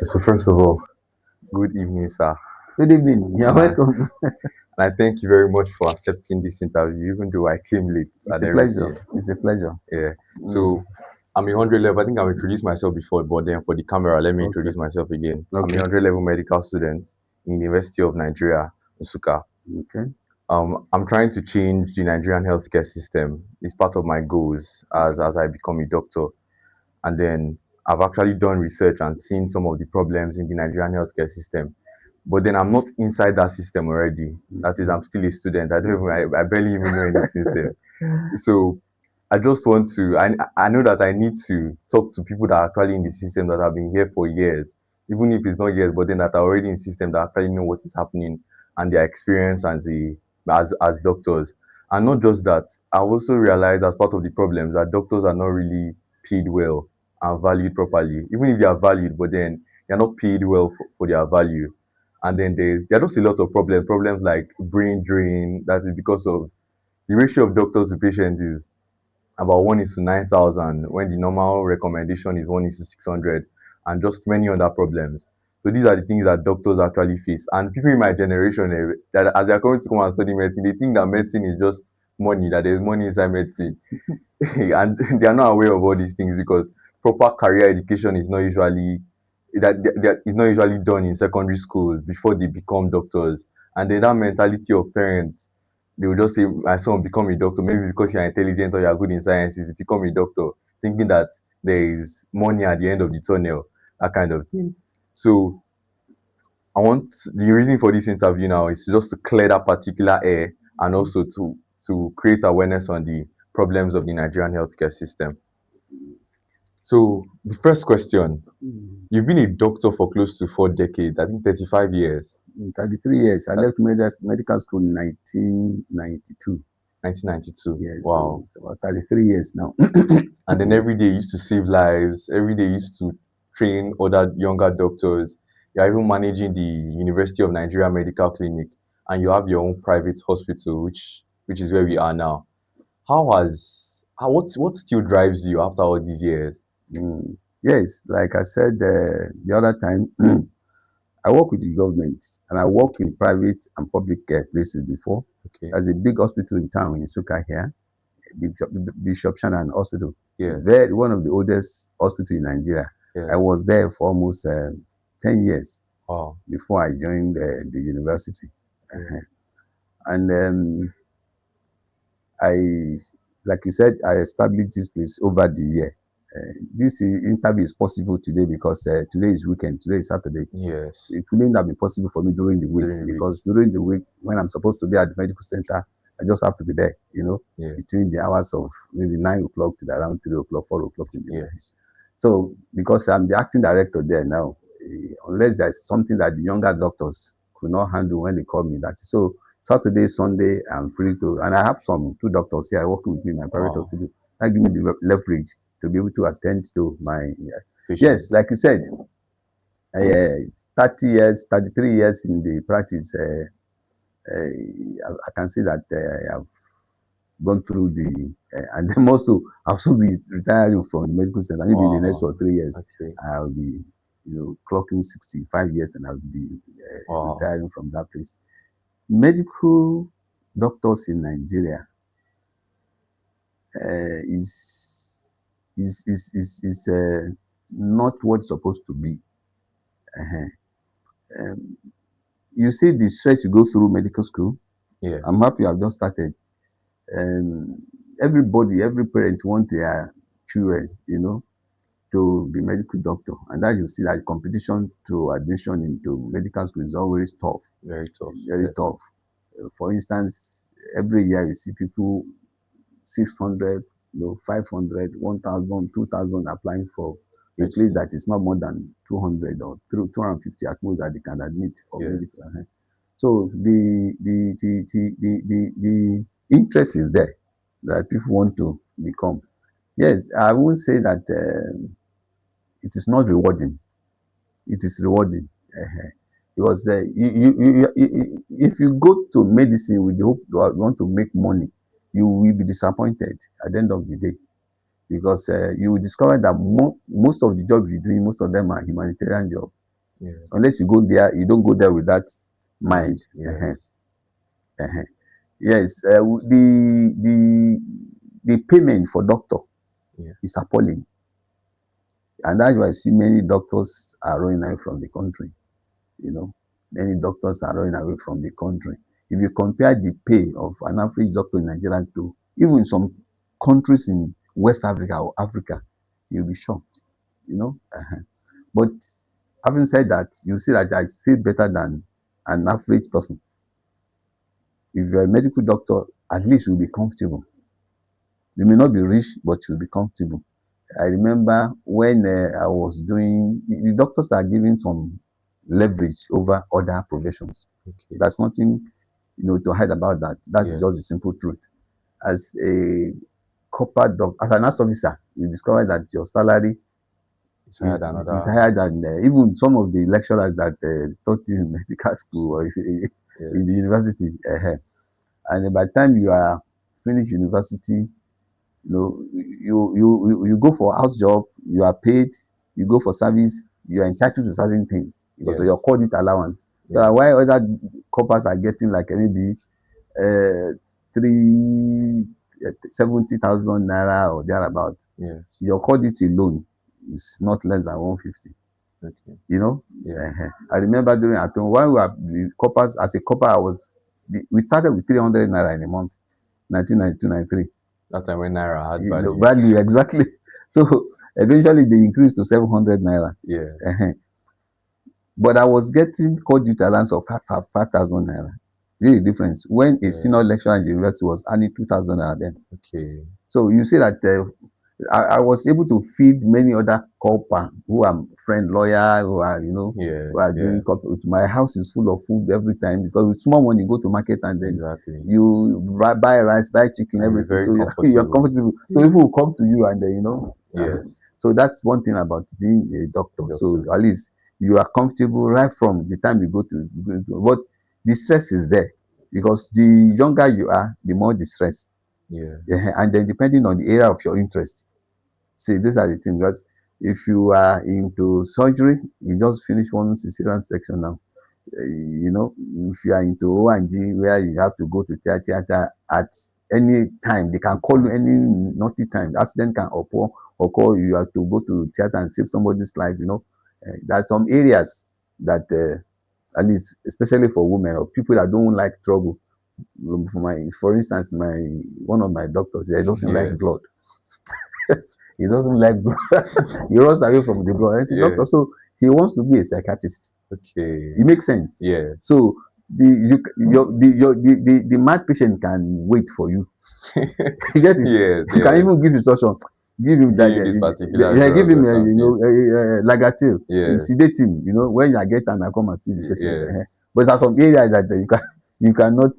So first of all, good evening, sir. Good evening. You're And I, and welcome. I thank you very much for accepting this interview, even though I came late It's and a pleasure. everything. It's a pleasure. Yeah. Mm, So I'm a 100 level. I think I've introduced myself before, but then for the camera, let me okay. introduce myself again. I'm a Okay. 100 level medical student in the University of Nigeria, Nsukka. Okay. I'm trying to change the Nigerian healthcare system. It's part of my goals as I become a doctor. And then I've actually done research and seen some of the problems in the Nigerian healthcare system. But then I'm not inside that system already. That is, I'm still a student. I don't even, I barely even know anything. So I just want to, I know that I need to talk to people that are actually in the system that have been here for years, even if it's not years, but then that are already in the system that actually know what is happening and their experience as doctors. And not just that, I also realized as part of the problems that doctors are not really paid well and valued properly. Even if they are valued, but then they're not paid well for their value. And then there are just a lot of problems like brain drain, that is because of the ratio of doctors to patients is about 1 is to 9,000 when the normal recommendation is 1 is to 600 and just many other problems. So these are the things that doctors actually face. And people in my generation, that as they're coming to come and study medicine, they think that medicine is just money, that there's money inside medicine. And they are not aware of all these things because proper career education is not usually that is not usually done in secondary schools before they become doctors. And then that mentality of parents, they will just say, my son become a doctor, maybe because you're intelligent or you're good in sciences, you become a doctor, thinking that there is money at the end of the tunnel, that kind of thing. So I want the reason for this interview now is just to clear that particular air and also to create awareness on the problems of the Nigerian healthcare system. So the first question, Mm, you've been a doctor for close to 4 decades, I think 35 years, 33 years. I uh, left medical school in 1992. 1992. Yes, so Wow. it's about 33 years now. And then Yes. every day you used to save lives, every day you used to train other younger doctors. You're even managing the University of Nigeria Medical Clinic, and you have your own private hospital, which is where we are now. What still drives you after all these years? Yes, like I said the other time, I work with the government and I work in private and public places before. Okay. There's a big hospital in town in Suka here, Bishop, Bishop Shannon Hospital, Yeah. very one of the oldest hospital in Nigeria. Yeah. I was there for almost 10 years Wow. before I joined the university. Yeah. Uh-huh. And I, like you said, I established this place over the year. This interview is possible today because today is weekend, today is Saturday. Yes. It wouldn't have been possible for me during the week During the week. because during the week when I'm supposed to be at the medical center, I just have to be there, Yeah. between the hours of maybe 9 o'clock to around 3 o'clock, 4 o'clock in the morning. Yes. So because I'm the acting director there now, unless there's something that the younger doctors could not handle when they call me, that so Saturday, Sunday, I'm free to, and I have some two doctors here working with me in my private Wow. hospital. That give me the leverage to be able to attend to my yes, Patience. like you said, 30 years, 33 years in the practice. I can see that I have gone through and then also I'll soon be retiring from the medical center. Maybe in the next Wow. 2 or 3 years, Okay. I'll be, clocking 65 years and I'll be Wow. retiring from that place. Medical doctors in Nigeria is not what it's supposed to be. Uh-huh. Um, you see the stress you go through medical school. I'm Yes. happy I've just started. And everybody, every parent want their children, to be medical doctor. And that you see that competition to admission into medical school is always tough, Very tough. very Yes. tough. For instance, every year you see people 600, 500, 1,000, 2,000 applying for a place Medicine. that is not more than 200 or 250 at most that they can admit for Yes. medical. So the interest is there that people want to become. Yes, I won't say that it is not rewarding. It is rewarding. Because if you go to medicine with the hope you want to make money, you will be disappointed at the end of the day because you will discover that most of the jobs you're doing, most of them are humanitarian jobs. Yeah. Unless you go there, you don't go there with that Mind. mind. Yes. Yes, the payment for doctor Yeah. is appalling, and that's why I see many doctors are running away from the country. You know, many doctors are running away from the country. If you compare the pay of an average doctor in Nigeria to even some countries in West Africa or Africa, you'll be shocked. You know, but having said that, you see that I still better than an average person. If you're a medical doctor, at least you'll be comfortable. You may not be rich, but you'll be comfortable. I remember when I was doing, the doctors are giving some leverage over other professions. Okay. There's nothing, to hide about that. That's Yeah. just the simple truth. As a corporate doctor, as an nurse officer, you discover that your salary It's higher is than is other. higher than even some of the lecturers that taught you in medical school or Yeah. in the university. And by the time you are finished university, you go for house job, you are paid, you go for service, you are entitled to certain things because of your Yes. credit allowance. So Yeah. while other corpers are getting like maybe uh, 370,000 naira or thereabout, Yes. your credit alone is not less than 150. Okay. You know, Yeah. I remember during at home when we were the corpers as a corper, we started with 300 naira in a month, 1992, 93. That time when Naira had The value. value exactly. So eventually they increased to 700 naira. Yeah. uh But I was getting call due allowance of 5,000 naira. This is the difference. When a Yeah. senior lecturer in the university was earning 2,000 naira then. Okay. So you see that I was able to feed many other corper who are friend lawyer who are who Yes. are doing Yes. corporate. My house is full of food every time because with small money you go to market and then Exactly. you buy rice, buy chicken, And you'll be everything. very So you're comfortable. comfortable. So people will Yes. come to you and Yes. so that's one thing about being a doctor. So Doctor. at least you are comfortable right from the time you go but the stress is there because the younger you are, the more the stress. Yeah. Yeah, and then depending on the area of your interest. See, these are the things because if you are into surgery, you just finish one cesarean section now. If you are into O&G where you have to go to theater at any time, they can call you any naughty time. Accident can occur. You have to go to theater and save somebody's life. There are some areas that at least, especially for women or people that don't like trouble. For instance, one of my doctors, he doesn't like blood. Yes. He doesn't like blood. He runs away from the blood. I say, Yeah. doctor, so he wants to be a psychiatrist. Okay. It makes sense. Yes. So the mad patient can wait for you. You get it? Yes. You can Yes. even give instruction. Give him Give that. him this particular Yeah, give drug him or something. Lagatil. Yes. Sedate him. When I get time, I come and see the patient. Yes. But there are some areas that you cannot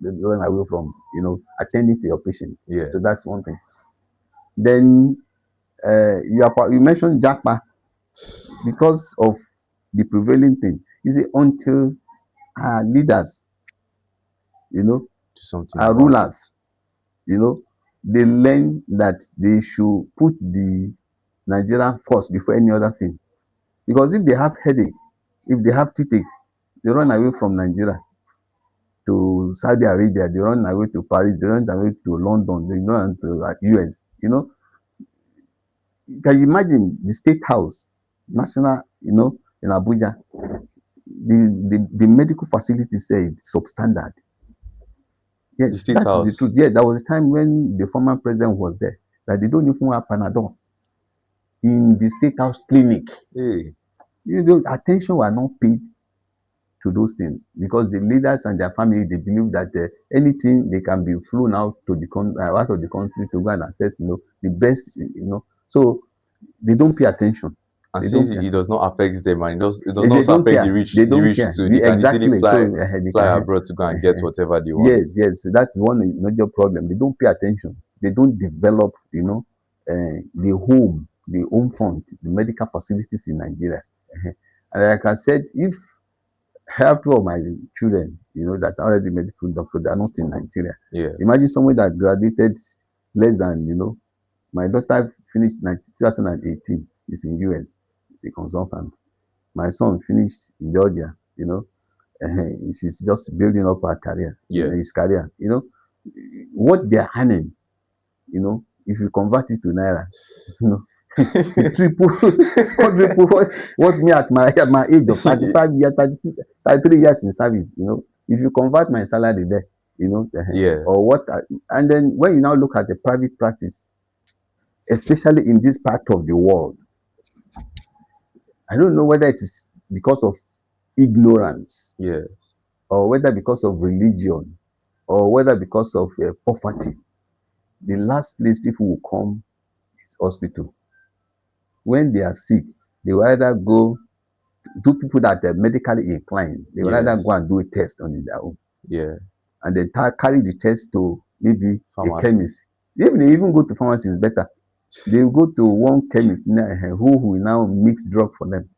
run away from. Attending to your patient. So Yes. that's one thing. Then you mentioned Japa because of the prevailing thing. You see, until our leaders, you know, Do something our about it. rulers, you know, they learn that they should put the Nigerian first before any other thing. Because if they have headache, if they have toothache, they run away from Nigeria to Saudi Arabia, they run away to Paris, they run away to London, they run to US. Can you imagine the state house, national, in Abuja, the medical facilities there is substandard. The Yes, state that is the truth. house. Yes, there was a time when the former president was there that they don't even have Panadol in the state house clinic. Hey. Attention were not paid to those things because the leaders and their family they believe that anything they can be flown out to out of the country to go and access the best so they don't pay attention. And They since don't it pay it does not affect them and it does not they also don't affect the care. rich They the don't rich care. too, they can easily Exactly. So fly they fly can. abroad to go and get whatever they want. Yes, yes. So that's one major problem. They don't pay attention. They don't develop, the home front, the medical facilities in Nigeria. And like I said, if half two of my children, that are already medical doctor, they are not in Nigeria. Yeah. Imagine someone that graduated less than, my daughter finished 2018, is in US, is a consultant. My son finished in Georgia, she's just building up her career, Yeah. his career, what they're earning, if you convert it to naira, you know, it triple, quadruple what me at my age of 35 years, 36, 33 years in service, if you convert my salary there, or Yes. what, and then when you now look at the private practice, especially in this part of the world, I don't know whether it is because of ignorance Yeah. or whether because of religion or whether because of poverty. The last place people will come is hospital. When they are sick, they will either go to people that are medically inclined. They will either go Yes. and do a test on their own Yeah. and then carry the test to maybe a Pharmacy. chemist. If they even go to pharmacy, it's better. They will go to one chemist who will now mix drug for them.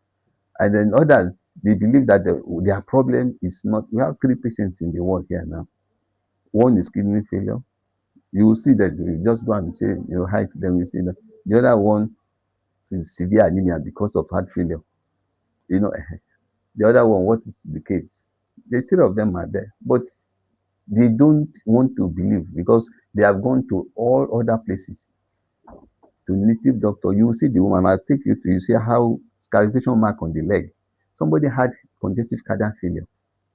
And then others, they believe that their problem is not. We have three patients in the world here now. One is kidney failure. You will see that you just go and say, hi to them, you see that. The other one is severe anemia because of heart failure. You know, the other one, what is the case? The three of them are there, but they don't want to believe because they have gone to all other places to native doctor. You will see the woman. I'll take you to you see how scarification mark on the leg. Somebody had congestive cardiac failure.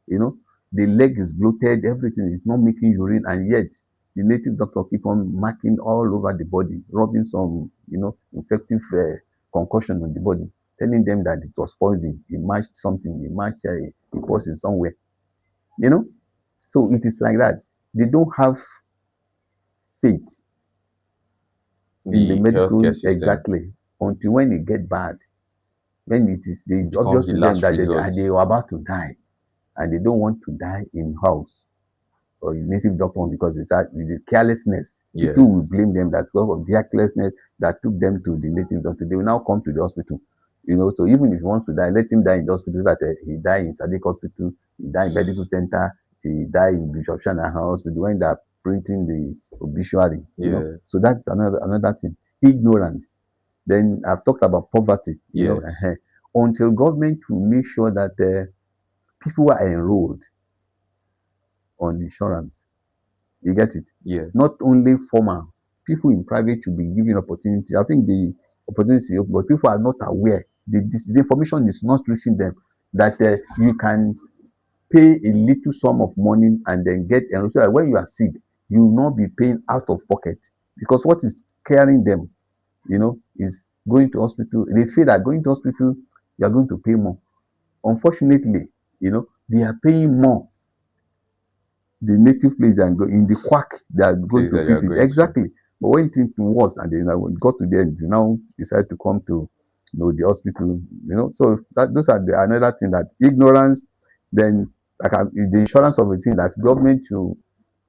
You know, the leg is bloated, everything is not making urine, and yet the native doctor keep on marking all over the body, rubbing some, infective concussion on the body, telling them that it was poison. He matched something, he matched a poison somewhere. You know, so it is like that. They don't have faith in the The medical healthcare system exactly until when it get bad. When it is they becomes obvious the to them last that resort. they are about to die and they don't want to die in house or native doctor because it's that the carelessness. Yeah. People will blame them that because of their carelessness that took them to the native doctor. They will now come to the hospital. So even if he wants to die, let him die in the hospital that he die in Saddiq hospital, he die in medical center, he die in Bishop Shanahan hospital when they are printing the obituary. Yeah. So that's another thing. Ignorance. Then I've talked about poverty. Yes. Until government will make sure that people are enrolled on insurance. You get it? Yes. Not only formal, people in private should be given opportunity. I think the opportunity, but people are not aware. The information is not reaching them that you can pay a little sum of money and then get enrolled. So that when you are sick, you will not be paying out of pocket because what is carrying them, is going to hospital. They feel that going to hospital, you are going to pay more. Unfortunately, they are paying more the native place and go in the quack they are going Place to that you are visit. going to. Exactly. But when things was and then got to the end, you now decide to come to the hospital. So that those are another thing that ignorance, then like the insurance of a thing that government to,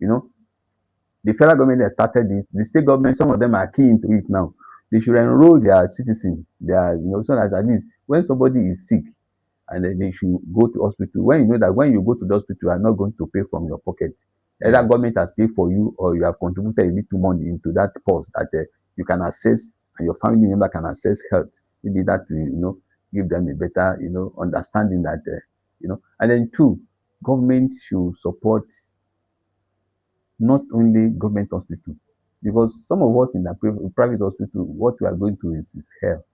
you know, the federal government has started it, the state government, some of them are key into it now. They should enroll their citizens, so that at least when somebody is sick, and then they should go to hospital. When you know that when you go to the hospital, you are not going to pay from your pocket. Either Yes. government has paid for you or you have contributed a little money into that purse that you can access and your family member can access health. Maybe that will, give them a better, understanding that, And then two, government should support not only government hospital because some of us in the private hospital, what we are going to is hell.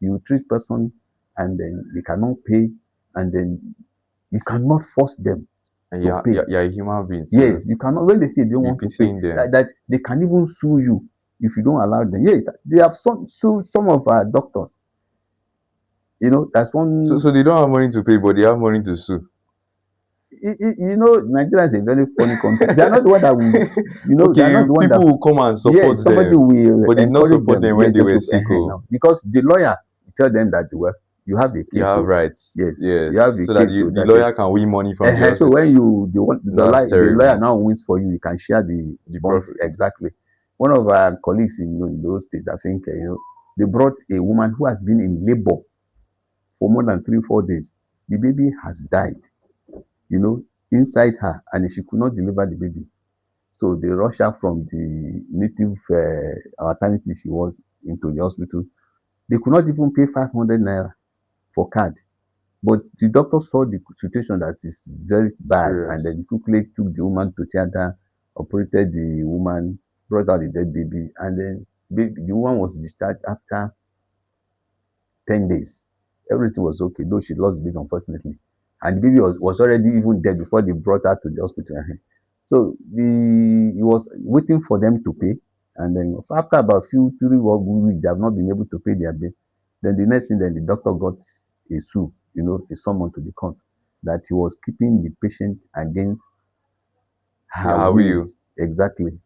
You treat person and then they cannot pay and then you cannot force them And to pay. you're a human being Yes, too. you cannot. When they say they don't Be want to pay, pitying that, them. that they can even sue you if you don't allow them. Yeah, they have sued some of our doctors. That's So one. so they don't have money to pay, but they have money to sue. Nigeria is a very funny country. They are not the one that will. They are Okay, not the one that. people will come and support Yes, somebody them, will but they did not encourage support them. them Yes, when they they were to sick. Oh, now because the lawyer tell them that well, you have a you case. have So rights. yes, you have Yes, a so that case. the, So the that lawyer can win money from the So hospital. when you That's the lawyer terrible. now wins for you, you can share the The bounty profit. exactly. One of our colleagues in those states, I think, they brought a woman who has been in labor for more than 3 4 days. The baby has died, you know, inside her, and she could not deliver the baby. So they rushed her from the native maternity she was into the hospital. They could not even pay 500 naira for card. But the doctor saw the situation that is very bad, and Serious. then quickly took the woman to theater, operated the woman, brought out the dead baby, and then the woman was discharged after 10 days. Everything was okay, though she lost the baby unfortunately. And the baby was already even dead before they brought her to the hospital. So he was waiting for them to pay. And then after about few 3 weeks, they have not been able to pay their bill. Then the next thing, then the doctor got a sue, a summon to the court that he was keeping the patient against Yeah, her how are will. you? Exactly.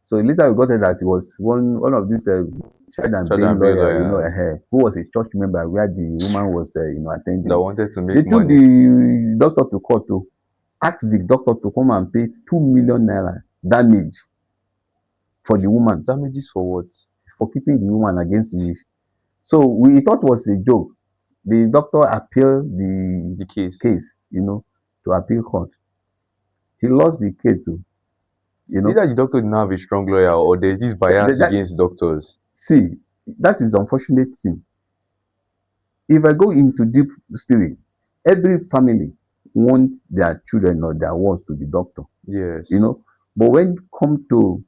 So later we got it that it was one of these child and Child bail and bail lawyer, lawyers who was a church member where the woman was, that attending. wanted to They make took money. the doctor to court to ask the doctor to come and pay 2 million naira damage for the woman, Damages for what? for keeping the woman against the wish. So we thought it was a joke. The doctor appealed the The case. case, to appeal court. He lost the case, you know. Either the doctor did not have a strong lawyer or there's this bias That, against doctors. see, that is the unfortunate thing. If I go into deep story, every family wants their children or their ones to be doctor, Yes. But when it come to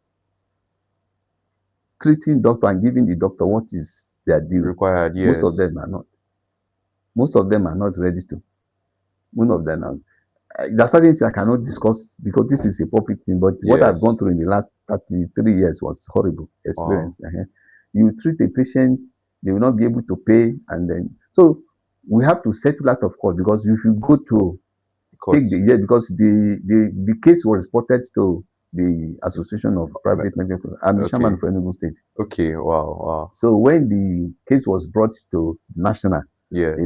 treating doctor and giving the doctor what is their due, Required, most of yes. them are not. Most of them are not ready to. One of them are. There are certain things I cannot discuss because this is a public thing. But what I've gone Yes. through in the last 33 years was horrible Wow. experience. You treat a patient, they will not be able to pay, and then so we have to settle out of court because if you go to Court. take the year because the case was reported to the Association of Private Medical. I'm the chairman Okay. for Enugu State. Okay. Wow. Wow. So when the case was brought to national, Yes.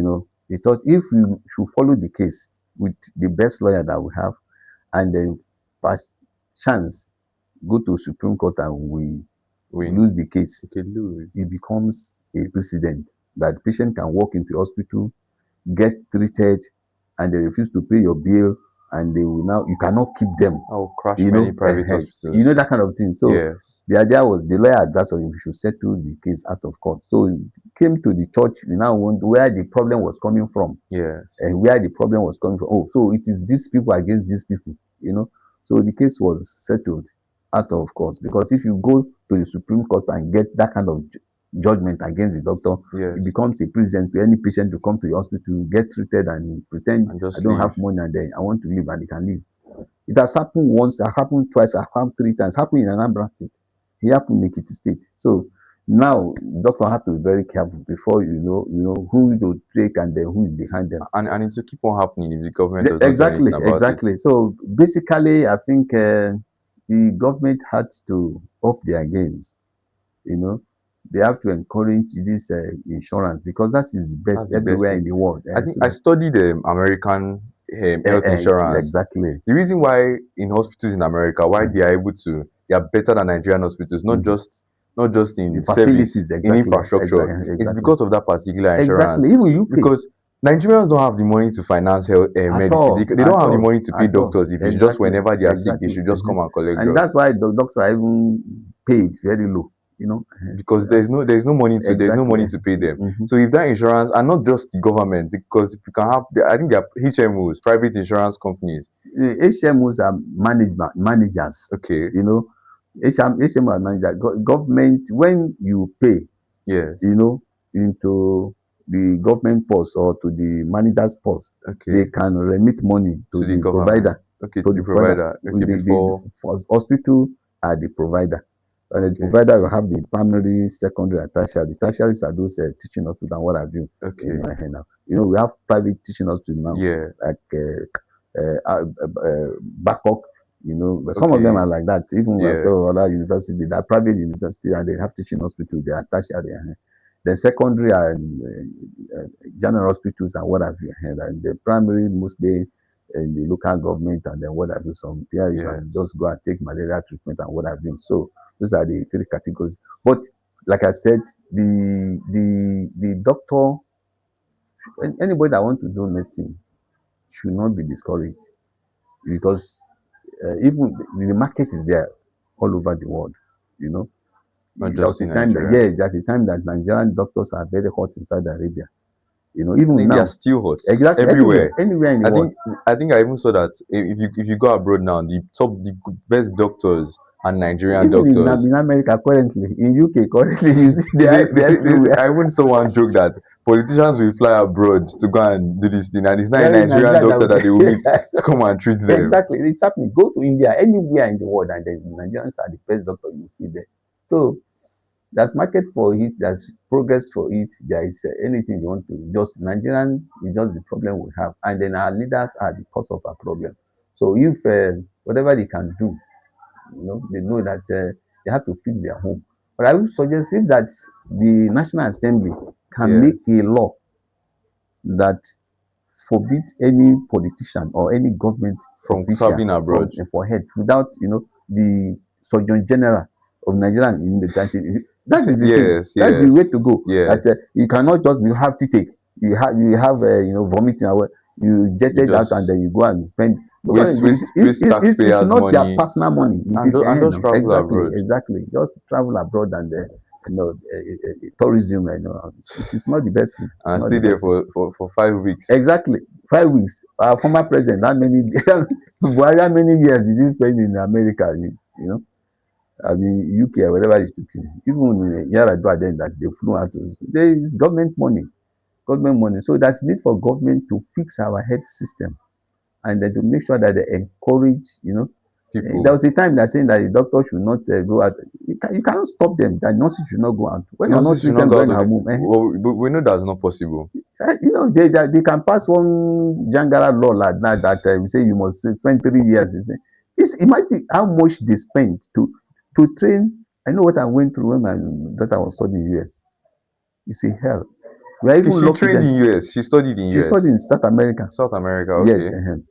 they thought if we should follow the case with the best lawyer that we have, and then by chance go to Supreme Court and we Win. lose the case, Okay, lose. it becomes a precedent that the patient can walk into hospital, get treated, and they refuse to pay your bill, and they will now you cannot keep them. I'll crash many private hospitals. That kind of thing. So Yes. the idea was the lawyer advised us we should settle the case out of court. So it came to the church. We now wonder where the problem was coming from, Yes. and where the problem was coming from. Oh, so it is these people against these people. So the case was settled out of court because if you go to the Supreme Court and get that kind of judgment against the doctor, it Yes. becomes a precedent to any patient to come to the hospital, get treated, and pretend And I just don't leave. have money and then I want to leave and they can leave. It has happened once, it has happened twice, it has happened 3 times, it happened in Anambra State, it happened in Ekiti State. So now doctor have to be very careful before who to take and then who is behind them. And it will keep on happening if the government does not do Exactly, anything about it. exactly. So basically, I think the government had to up their games. You know, they have to encourage this insurance because that is That's best the best everywhere thing. in the world. I think I studied American health insurance. Exactly. The reason why in hospitals in America, why Mm. they are able to, they are better than Nigerian hospitals, Mhm. not just The in service, facilities, in exactly, infrastructure. It's exactly, because of that particular exactly. insurance. Even UK, Because Nigerians don't have the money to finance health at medicine. all, They don't at have the all, money to pay at all. doctors. If it's just Exactly, whenever they are sick, they exactly. should just come and collect And drugs. that's why the doctors are even paid very low. Because there's no money Exactly. to pay them. Mhm. So if that insurance and not just the government, because you can have I think there are HMOs, private insurance companies. The HMOs are managers. Okay. HMO are managers. Government, when you pay, Yes. into the government purse or to the manager's purse, they Okay. can remit money To to the the government. provider. Okay, To to the the provider. provider. Okay, The before. hospital are the provider. And the Okay. provider will have the primary, secondary, and tertiary. The tertiaries are those teaching hospitals and what have you. Okay. Now. We have private teaching hospitals now, Yeah. like Backup. But some of them Okay. are like that. Even my Yes. fellow other universities, they are private university and they have teaching hospital. They are tertiary. The secondary and general hospitals and what have you. And the primary mostly in the local government and then what have you. Some there you can Yes. just go and take malaria treatment and what have you. So those are the 3 categories. But like I said, the doctor, anybody that want to do medicine should not be discouraged because even the market is there all over the world. You know, Not there was just a in time that Nigeria. there's a time that Nigerian doctors are very hot in Saudi Arabia. Even India now. still hot Exactly, everywhere. anywhere in the I world. think I think I even saw that if you go abroad now, the best doctors are Nigerian Even doctors. in America currently, in UK currently, you see they're everywhere. I even saw one joke that politicians will fly abroad to go and do this thing, and it's not a There is Nigerian Nigeria that doctor will that they will meet yes, to come and treat them. exactly. It's happening. Go to India, anywhere in the world, and the Nigerians are the best doctor you see there. So there's market for it, there's progress for it, there is anything you want to. Just Nigerian is just the problem we have, and then our leaders are the cause of our problem. So if whatever they can do, they know that they have to fix their home. But I would suggest if that the National Assembly can Yeah, make a law that forbid any politician or any government from official traveling abroad. from for head without the Surgeon General of Nigeria in the country. That is the thing. Yes, That's the way yes, to go. That yes. you cannot just have to take. You have vomiting away. You You jetted out and just then you go and spend because waste it's taxpayers' not their money personal money. It and is and just travel exactly abroad just travel abroad and tourism. It is not the best thing. It's and not stay the there best thing. for 5 weeks. Exactly. 5 weeks. Our former president, how many Buhari, how many years did he spend in America? I mean UK or whatever he took in. Even Yaradua then that they flew out to there is government money. Government money. So there's need for government to fix our health system and then to make sure that they encourage. There People, was a time they're saying that the doctor should not go out. You cannot stop them. That nurses should not go out. When you're not nurses should not treating go out going of her it. womb, Well, we know that's not possible. they can pass one jangara law like that we say you must spend 3 years. Imagine how much they spend to train. I know what I went through when my daughter was studying US. It's a hell. We are Okay, even she lucky trained that in US. She studied in she studied US. in South America. South America, Yes, okay.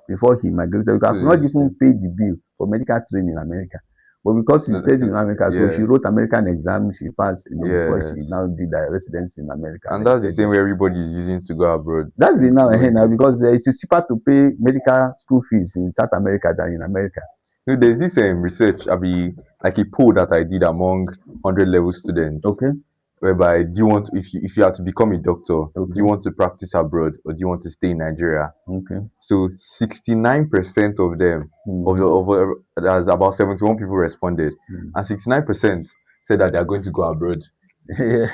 before he migrated. We To have not this even thing. paid the bill for medical training in America. But because she stayed in America, so she Yes, wrote American exam, she passed, before she yes. now did her residency in America, And then that's the stayed same there. way everybody is using to go abroad. That's it now, Going now to, because it is cheaper to pay medical school fees in South America than in America. there's this research, I be like a poll that I did among 100 level students, Okay, whereby do you want if you are to become a doctor, do okay, you want to practice abroad or do you want to stay in Nigeria? okay. So 69% of them, Mm, that's about 71 people responded, mm. and 69% said that they are going to go abroad, Yeah.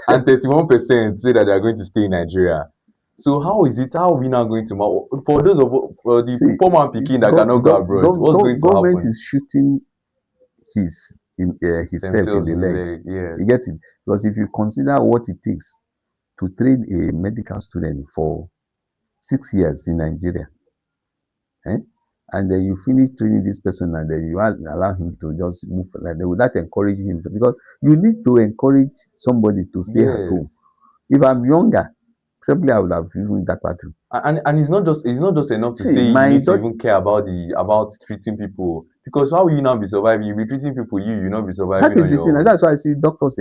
and 31% say that they are going to stay in Nigeria. So how is it? How are we now going to for those of for the See, poor man picking that cannot go abroad? What's going to government happen? is shooting himself in Themselves the in the leg. leg, You yes. get it? Because if you consider what it takes to train a medical student for 6 years in Nigeria, eh? And then you finish training this person and then you allow him to just move like that without encouraging him because you need to encourage somebody to stay at home. Yes. If I'm younger, probably I would have even that battle. And it's not just enough to See, say you my need to daughter, even care about treating people, because how will you not be surviving? You'll be treating people, you not be that surviving is on the your thing. own. That's why I see doctors,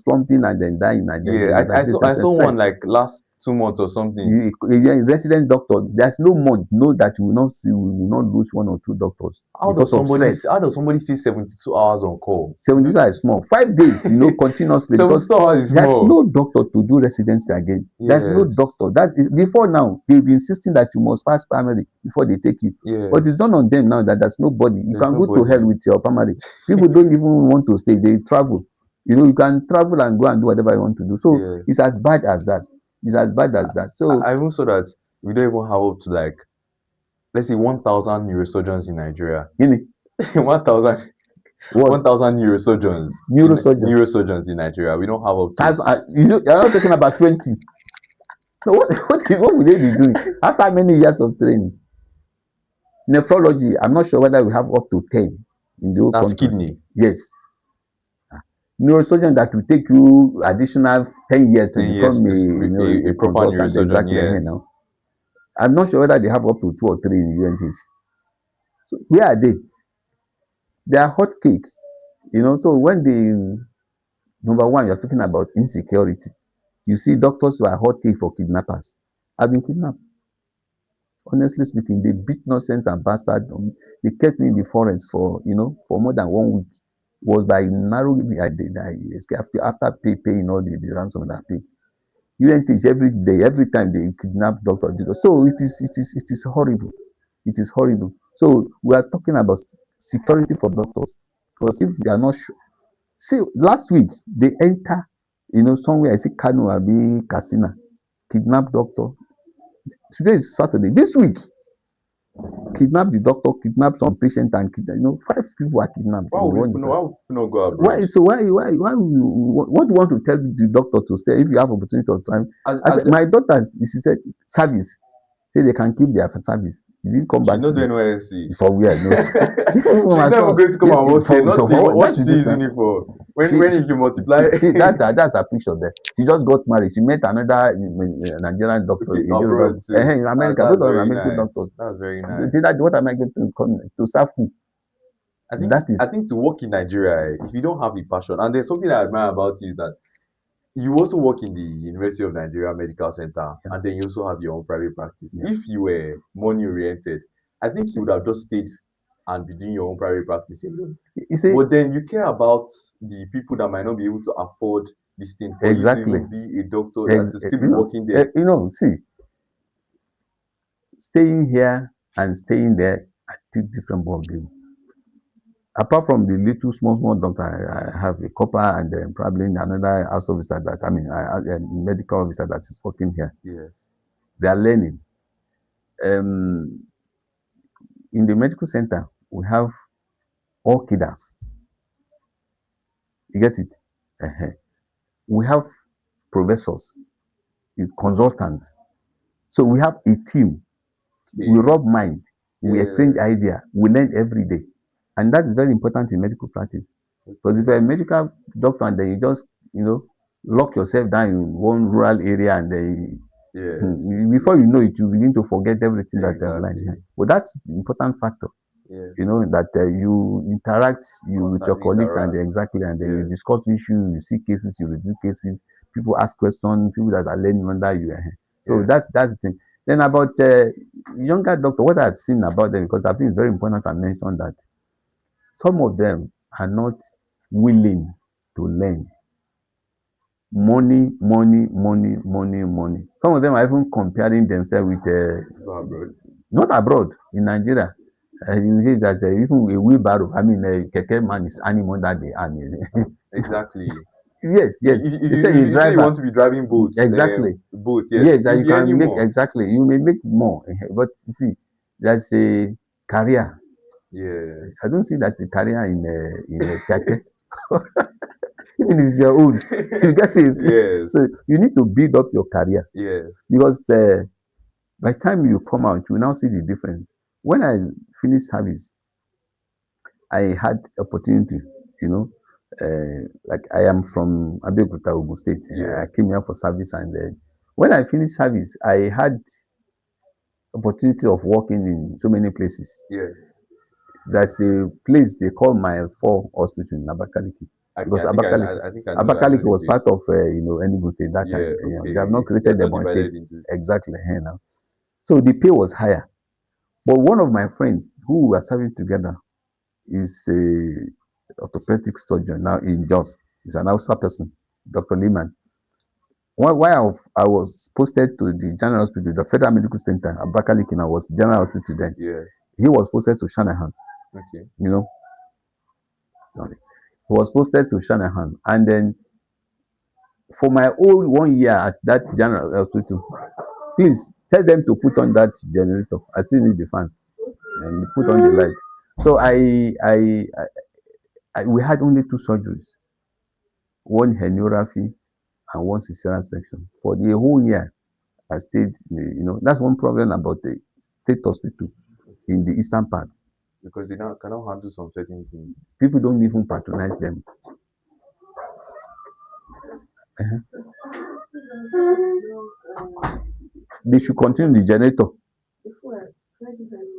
slumping and then dying and then Yeah, I like this. saw I It's a saw one stress. like last 2 months or something. A resident doctor, there's no month, no that you will not see, we will not lose one or two doctors because of stress. How does somebody say 72 hours on call? 72 is small. 5 days, continuously because 72 hours is there's small. no doctor to do residency again. There's no Yes, doctor. That is before now. They've been insisting that you must pass primary before they take you. But it's yes. done on them now that there's nobody. You There's can go to hell nobody. with your primary. People don't even want to stay. They travel. You can travel and go and do whatever you want to do. So it's Yes. as bad as that. It's as bad as that. So I even saw that we don't even have up to like, let's say 1,000 neurosurgeons in Nigeria. you know 1,000 what 1,000 neurosurgeon. neurosurgeons in Nigeria. We don't have up to. You're not talking about 20. So what would they be doing after many years of training? Nephrology, I'm not sure whether we have up to 10 in the whole That's country. kidney. Yes. Neurosurgeon that will take you additional 10 years to 10 years become to a a proper consultant neurosurgeon. exactly here Yes. now. I'm not sure whether they have up to 2 or 3 in UNTs. So where are they? They are hot cake. So when the number one, you're talking about insecurity. You see doctors who are hot cake for kidnappers. I've been kidnapped. Honestly speaking, they beat nonsense and bastard on me. They kept me in the forest for more than 1 week. It was by narrow I escaped after paying all the ransom that I paid. UNT every day, every time they kidnap doctor. So it is horrible. It is horrible. So we are talking about security for doctors, because if they are not sure, see, last week they enter, somewhere I see Kano abi Katsina, kidnap doctor. Today is Saturday. This week, kidnap the doctor, kidnap some patient, and 5 people are kidnapped Why in would one people, side. why would people not go abroad? Why? So why what do you want to tell the doctor to say if you have opportunity of time? I As said my daughter, she said service. Say they can keep their service. He didn't come she's back not today. doing NYSC. For where? No. Even She's my never son, going to come and work here. Not for see what? what That's she the sees difference. in it for. When She, if you multiply, see, that's her picture there. She just got married. She met another Nigerian doctor okay, in abroad Europe, too. in America. That's Both of them are very medical nice. doctors. That's very nice. See that what am I going to come to serve who? That I is think to work in Nigeria, if you don't have a passion, and there's something I admire about you, that you also work in the University of Nigeria Medical Center, yeah. and then you also have your own private practice. Yeah. If you were money oriented, I think you would have just stayed and be doing your own private practice alone. You see, But then you care about the people that might not be able to afford this thing for you to exactly. even be a doctor and to still be working there. See, staying here and staying there are two different ball games. Apart from the little small doctor, I have a copper and then probably another house officer that a medical officer that is working here. Yes. They are learning. In the medical center, we have all kiddas. You get it? Uh-huh. We have professors, consultants. So we have a team. Okay. We rub mind. We exchange Yeah. idea. We learn every day. And that is very important in medical practice. Because if you're a medical doctor and then you just, lock yourself down in one rural area and then Yes. before you know it, you begin to forget everything that you have learned. Exactly. But that's the important factor. Yeah. That you interact with your Constantly colleagues and interact. then you Yes. discuss issues, you see cases, you review cases, people ask questions, people that are learning under you. So Yeah. that's the thing. Then about younger doctor, what I've seen about them, because I think it's very important to mention that some of them are not willing to learn. Money, money, money, money, money. Some of them are even comparing themselves with Go abroad. not abroad, in Nigeria. You see that even a wheelbarrow, a keke man is earning more than they earn. Exactly. Yes. They say a You say you driver, want to be driving boats, exactly. boat, yes, Yes, that you'll you be earning can make, more. exactly. You may make more, but you see, that's a career. Yes. I don't see that's a career in a keke. Even if it's your own, you get it. Yes. So you need to build up your career, Yes. because by the time you come out, you now see the difference. When I finished service, I had opportunity, you know, like I am from Abeokuta, Ogun State. I Yes. came here for service, and when I finished service, I had opportunity of working in so many places. Yes. There's a place they call Mile 4 Hospital in Abakaliki, Okay, because Abakaliki, I think I know Abakaliki the was part place. of Enugu State that Yeah, time. They have okay. not They are created the not Ebonyi State divided into. exactly here now. So the pay was higher. But one of my friends who we were serving together is a orthopedic surgeon now in Jos. He's an Hausa person, Dr. Liman. While I was posted to the General Hospital, the Federal Medical Center, Abakaliki now was General Hospital then. Yes. He was posted to Shanahan, Okay. you know. Sorry. He was posted to Shanahan. And then for my whole 1 year at that General Hospital, please tell them to put on that generator. I still need the fan and put on the light. So we had only 2 surgeries, one herniorrhaphy and one cesarean section. For the whole year, I stayed, that's one problem about the state hospital in the eastern part. Because they now cannot handle some certain things. People don't even patronize them. Uh-huh. They should continue the generator.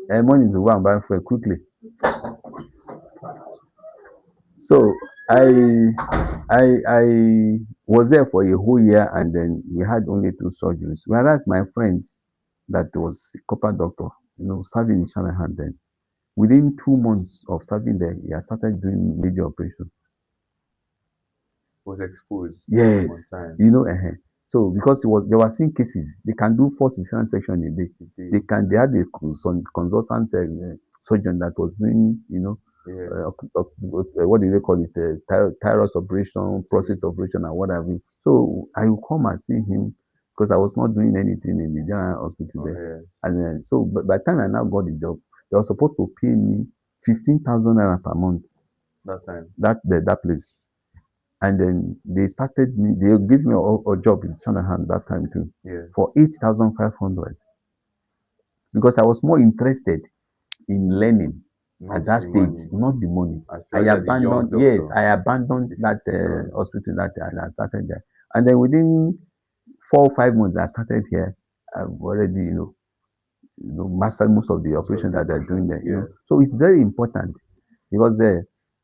And money to go and buy fuel quickly. So I was there for a whole year, and then we had only 2 surgeries. Whereas my friend that was a copper doctor, serving in Shanahan then, within 2 months of serving there, he had started doing major operation. Was exposed on Yes, time. So because they were seeing cases, they can do 4 section a day. It They is. can. They had a consultant surgeon that was doing, Yeah. what do they call it? Thyroid operation, Yeah. prostate operation, and what have you. So I will come and see him because I was not doing anything in the general hospital Oh there. yeah. And then, so, but by the time I now got the job, they were supposed to pay me 15,000 naira per month. That time. That place. And then they gave me a job in Shanahan that time too Yeah. for 8,500 because I was more interested in learning at Not that the stage, money. not the money. I Especially as a young abandoned, yes, doctor. I abandoned The that 15,000. hospital that and I started there. And then within 4 or 5 months, I started here. I've already, mastered most of the Most of operations the that they're doing operations. there. Yeah. So it's very important because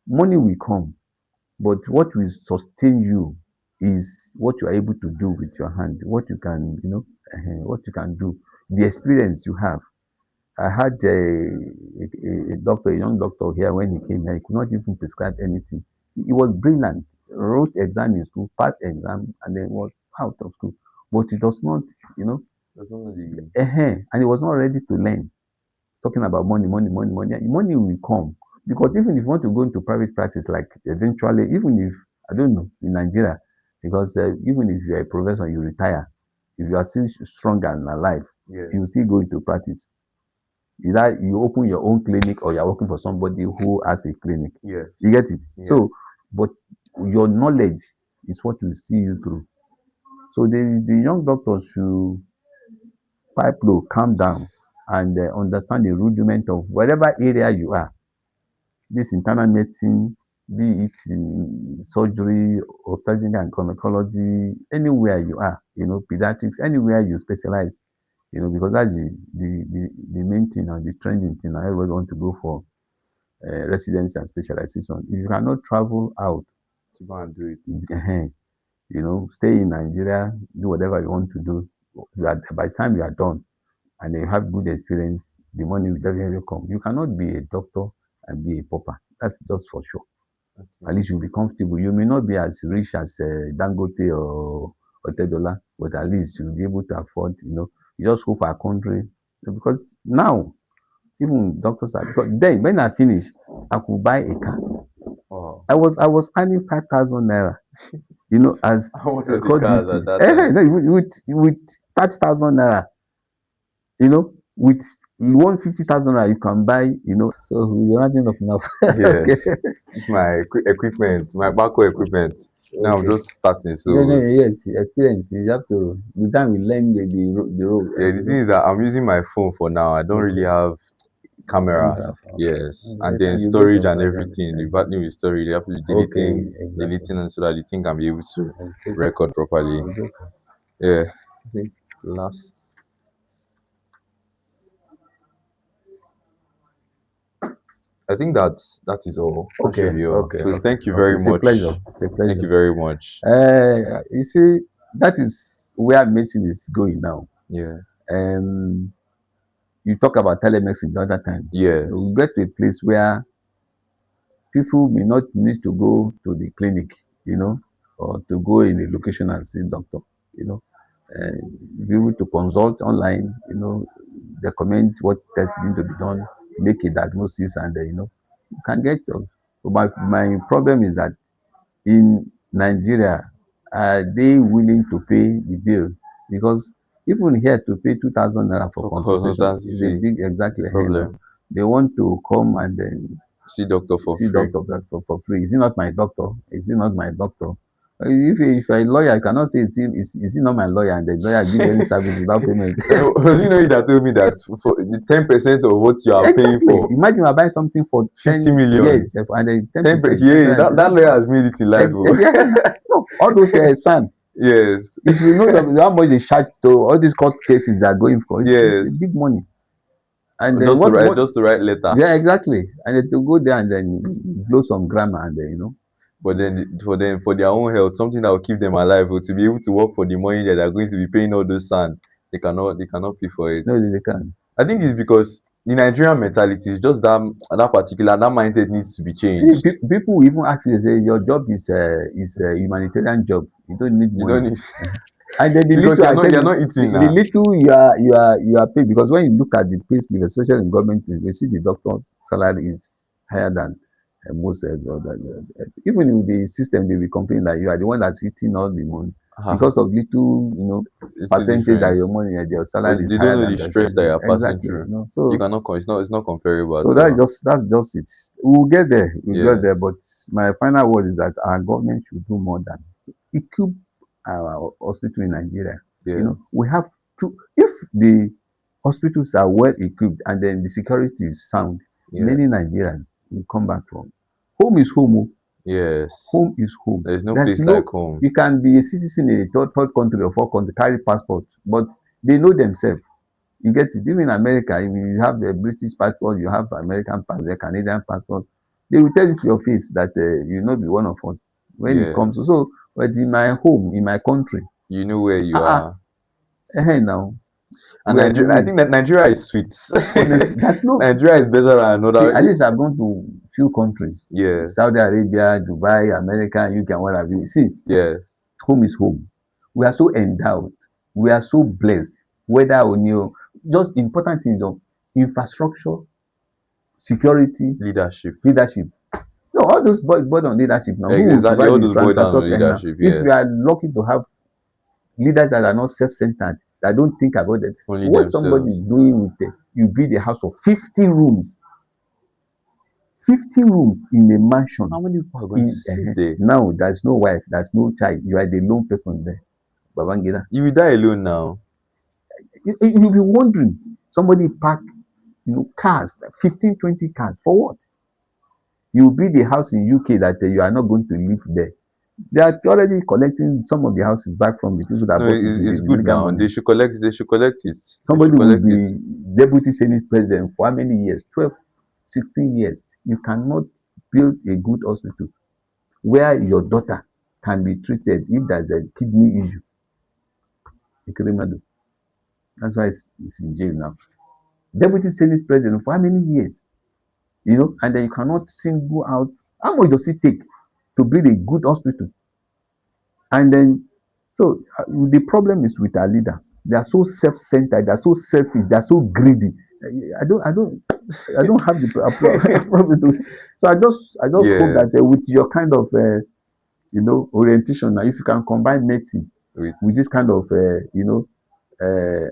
money will come, but what will sustain you is what you are able to do with your hand, what you can, what you can do, the experience you have. I had a doctor, a young doctor here when he came here. He could not even prescribe anything. He was brilliant, wrote exam in school, passed exam, and then was out of school. But he does not, you know, That's one of the. and he was not ready to learn. Talking about money, money, money, money, money will come. Because even if you want to go into private practice, like eventually, even if, I don't know, in Nigeria, because even if you're a professor, you retire, if you are still strong and alive, Yeah. you will still go into practice. Either you open your own clinic or you're working for somebody who has a clinic. Yes. You get it? So, Yes. but your knowledge is what will see you through. So the young doctors should pipe low, calm down, and understand the rudiment of whatever area you are. This internal medicine, be it in surgery, obstetrics and gynecology, anywhere you are, pediatrics, anywhere you specialize, because that's the main thing or the trending thing. Everybody want to go for residency and specialization. If you cannot travel out, To go and do it. stay in Nigeria, do whatever you want to do. By the time you are done and you have good experience, the money will definitely come. You cannot be a doctor and be a pauper. That's just for sure. At Okay. least you'll be comfortable. You may not be as rich as Dangote or Otedola, but at least you'll be able to afford, you just hope our country. Because now, even doctors are, because then when I finish, I could buy a car. Wow. I was earning 5,000 naira, as How much was the called cars duty. at that time? No, with 30,000 naira, with you want 50,000 naira, you can buy, so you're not enough now. Okay. Yes. It's my equipment, my backhoe equipment. Now I'm Okay. just starting, No, no, so yes, experience. You have to, with time you learn the role, yeah. The thing is that I'm using my phone for now. I don't really Okay. have camera. Camera. Okay. Yes, By and the then time you get storage your and father. everything. The bad thing with storage, you have to be Okay, deleting, exactly. deleting, and so that the thing can be able to Okay. record properly. Okay. Yeah, I think last. I think that is all. That Okay. should be all. Okay. So Okay. thank you Okay. very It's a much. pleasure. It's a Thank pleasure. you very much. You see, that is where medicine is going now. Yeah. Um, you talk about telemedicine the other time. Yes. You get to a place where people may not need to go to the clinic, or to go in a location and see doctor, you know. Be able to consult online, recommend what tests need to be done, make a diagnosis, and you can get jobs. But my problem is that in Nigeria, are they willing to pay the bill? Because even here to pay 2,000 naira for For consultation consultancy is a fee, big the exactly. problem. They want to come and then See doctor for see free. doctor for free. Is he not my doctor? Is he not my doctor? If you're a lawyer, you cannot say is he not my lawyer, and the lawyer give you any service without payment. Was you know that told me that for the 10% of what you are paying Exactly. for Imagine you are buying something for 50 10 years, million. and then 10%. 10%, Yeah, that lawyer has made it in life. Oh. no, all those son. Yes. If you know how much they charge to all these court cases that are going for, it's a Yes. big money. And then what Just to write letter. yeah, exactly. And then to go there and then blow some grammar and then But then for their own health, something that will keep them alive, to be able to work for the money that they're going to be paying all those sand, they cannot pay for it. no, they can't. I think it's because the Nigerian mentality is just that mindset needs to be changed. People will even ask you, they say your job is a humanitarian job. You don't need You don't money. need And then the Because little, I tell you're you, not eating the now. little you are paid, because when you look at the pay slip, especially in government, you see the doctor's salary is higher than most even in the system they will complain that you are the one that's eating all the money Ah, because of little, it's a percentage that your difference. money, your But salary is they don't higher know than the the stress that you're passing exactly, through. You so cannot. It's not comparable so at all. that's just it. We'll get there. We'll get there. Yes. But my final word is that our government should do more than equip our hospital in Nigeria. Yes. We have to. If the hospitals are well equipped and then the security is sound, Yeah. many Nigerians will come back from home is home. Oh. Yes. Home is home. There's no There's place like no. home. You can be a citizen in a third country or fourth country, carry passport, but they know themselves. You get it. Even in America, if you have a British passport, you have American passport, a Canadian passport, they will tell you to your face that you not be one of us when it comes. Yes. So, but in my home, in my country, You know where you uh-uh, are. now And we are Nigeria, I doing think that Nigeria is sweet. honestly. That's no. Nigeria is better than See, another. at least I've gone to few countries, Yes. Saudi Arabia, Dubai, America, UK, and what have you. See, Yes. home is home. We are so endowed. We are so blessed. Whether on your just important things of infrastructure, security, Leadership. leadership. No, all those board on leadership now. Who will Exactly. supervise All the those boil down on infrastructure now? leadership. If we Yes. are lucky to have leaders that are not self-centered, that don't think about it, Only what somebody themselves. is doing with it, you build a house of 50 rooms, 50 rooms in a mansion. How many people are going to sleep there? Now there's no wife, there's no child. You are the lone person there. Babangida. You will die alone now. You'll be wondering, somebody park, cars, 15, 20 cars, for what? You build a house in UK that you are not going to live there. They are already collecting some of the houses back from the people that No, bought it with it's the good illegal now. money. They should collect it. They Somebody should will collect it. be deputy senate president for how many years? 12, 16 years. You cannot build a good hospital where your daughter can be treated if there's a kidney issue. That's why it's in jail now. Deputy senate president for how many years? And then you cannot single out how much does it take to build a good hospital. And then, so the problem is with our leaders. They are so self-centered. They are so selfish. They are so greedy. I don't have the problem to. So I just hope that Yes. with your kind of orientation now, if you can combine medicine With with this kind of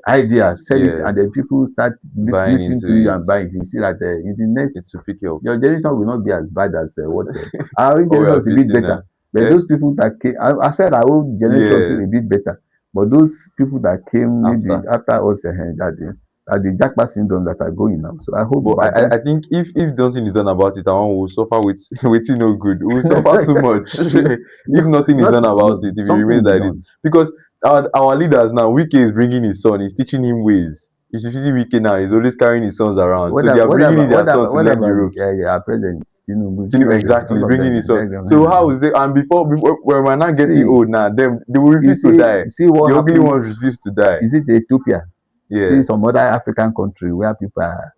idea, sell it, yeah, and then people start buying listening into to you it. and buying. You see that in the It next will pick you up. your generation will not be as bad as what our own What we generation are is a bit facing now. better. But Eh? those people that came, I said our own generation is Yes. a bit better. But those people that came maybe After. after us, that the Japa syndrome that are going now. So I hope But by then. I think if nothing is done about it, our will suffer with waiting no good. We will suffer too much. If nothing is Not done about no, it, if it something remains will be like this. done. Because our leaders now, Wike is bringing his son, he's teaching him ways. You should see Wike now, he's always carrying his sons around. So they are bringing in their son to learn the ropes. Our president Tinubu? See Tinubu, all exactly, he's of bringing them. his son. So how is it? And before when we're not getting See, old now, them they will you refuse to die. see what The ugly happened. ones refuse to die. Is it Ethiopia? See Yes, some other African country where people are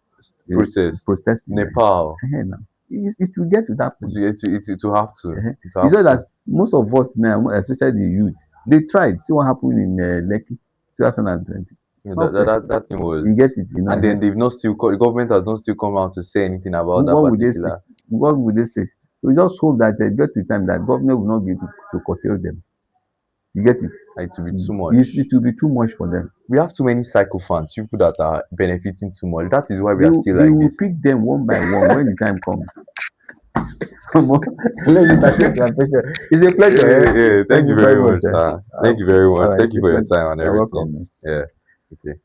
processed. protesting. Nepal. Now. It will get to that point. It will have to. It will It's have just that to. most of us now, especially the youth, they tried. See what happened in Lekki, 2020. You It's know, not fair. that thing You get was, it, and then they've not still the government has not still come out to say anything about that What would they say? particular. What would they say? We just hope that they get to the time that government will not be able to curtail them. You get it? It will be too much. It will be too much for them. We have too many sycophants, people that are benefiting too much. That is why we They are still they like will this. pick them one by one when the time comes. Let me take your picture. It's a pleasure. Yeah, Eh? yeah. Thank Thank you you very very much. much, sir. Thank you very All much. right, Thank it's you a for your pleasure. time and You're everything. welcome. Yeah. Okay.